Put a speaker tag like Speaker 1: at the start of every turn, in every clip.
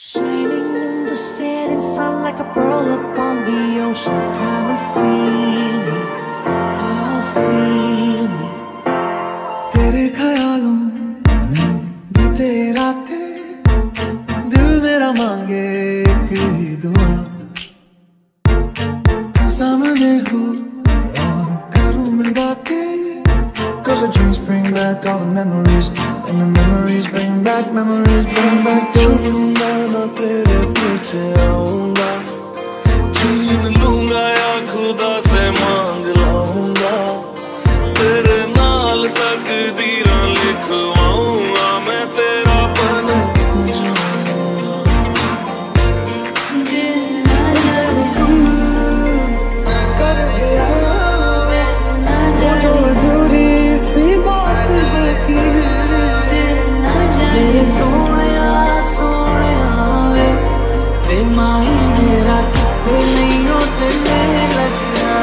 Speaker 1: Shining in the setting sun like a pearl upon the ocean. Come and feel me, oh feel me. तेरे ख्यालों में बीते रातें, दिल मेरा मांगे एक ही दुआ। तू सामने हो और करूँ मैं बातें, 'cause the dreams bring back all the memories, and the memories bring back memories, bring back to you.
Speaker 2: मैं तेरे पीछे आऊंगा, छीन लूंगा या खुदा से मांग लाऊंगा, तेरे नाल तकदीरां लिखवाऊंगा, मैं तेरा बन जाऊंगा।
Speaker 1: अधूरी सी बात बाकी मेरे सोनिया वे वे माही मेरा कितने नहीं होते लगना।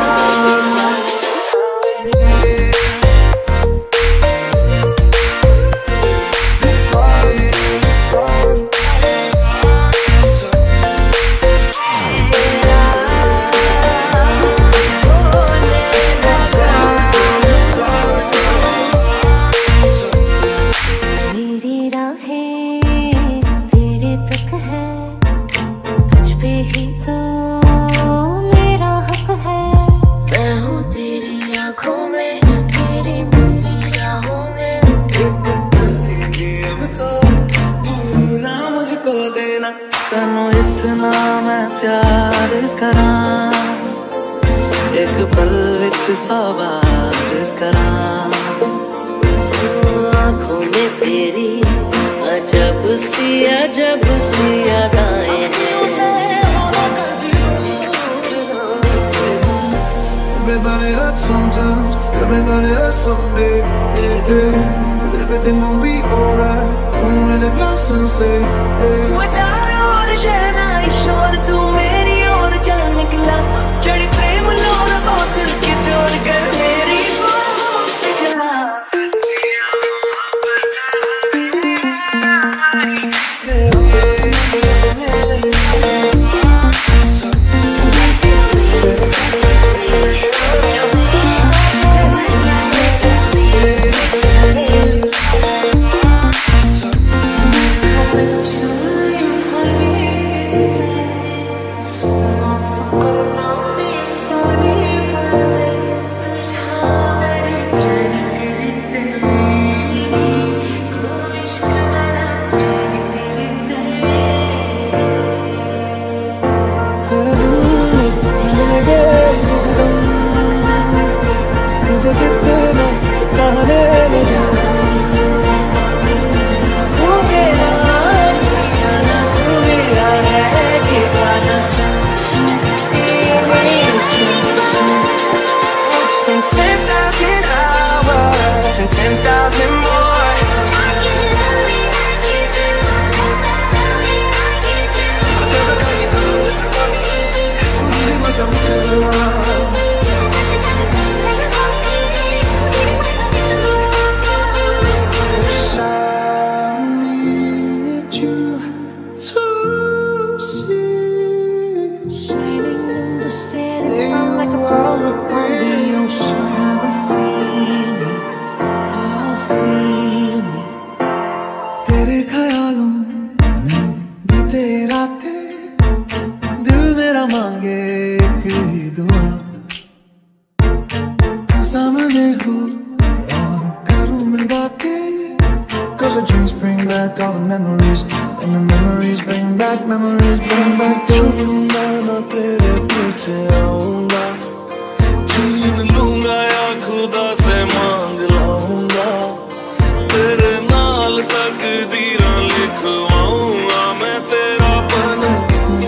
Speaker 2: तनु इतना मैं प्यार करा, एक पल विच सवार करा,
Speaker 3: आँखों में तेरी अजब सी अदाएं हैं।
Speaker 2: Everybody hurts sometimes, everybody hurts someday, yeah, yeah. Everything gon' be alright, gonna raise a glass and say, hey.
Speaker 1: शहना ईश्वर तू मेरी ओर चल निकला, चढ़ी प्रेम लोरा बहुत दिल के जोड़ कर मेरी बाहों पे गिरा। It's been 10,000 hours and 10,000 more. I need you to see, shining in the setting sun like a pearl upon the ocean. Come and feel me, oh feel me. तेरे ख्यालों में बीते रातें, दिल मेरा मांगे एक ही दुआ। तू सामने हो और करूँ मैं बातें, 'cause the dreams bring back all the memories, and the memories bring back memories, bring back to you.
Speaker 2: मैं तेरे पीछे आऊंगा, छीन लूंगा या खुदा से मांग लाऊंगा, तेरे नाल तकदीरां लिखवाऊंगा, मैं तेरा बन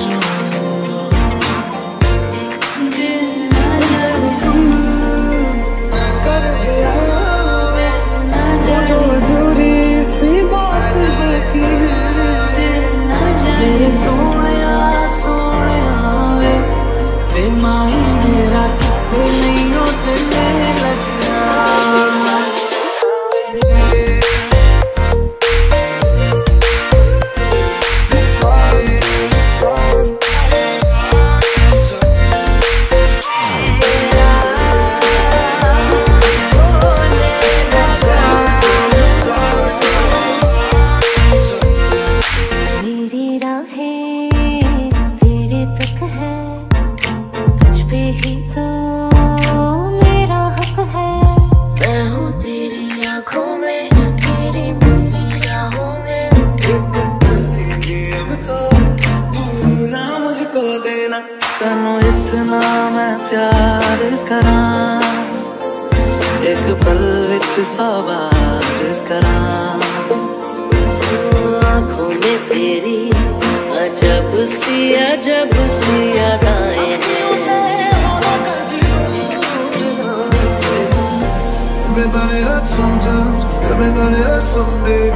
Speaker 2: जाऊंगा।
Speaker 1: अधूरी सी बात बाकी मेरे सोनिया वे माही मेरा कितने नहीं होते लगना। तनु इतना मैं प्यार करा, एक पल विच सवार करा।
Speaker 3: आँखों में तेरी अजब सी अदाएं हैं।
Speaker 2: Everybody hurts sometimes, everybody hurts someday.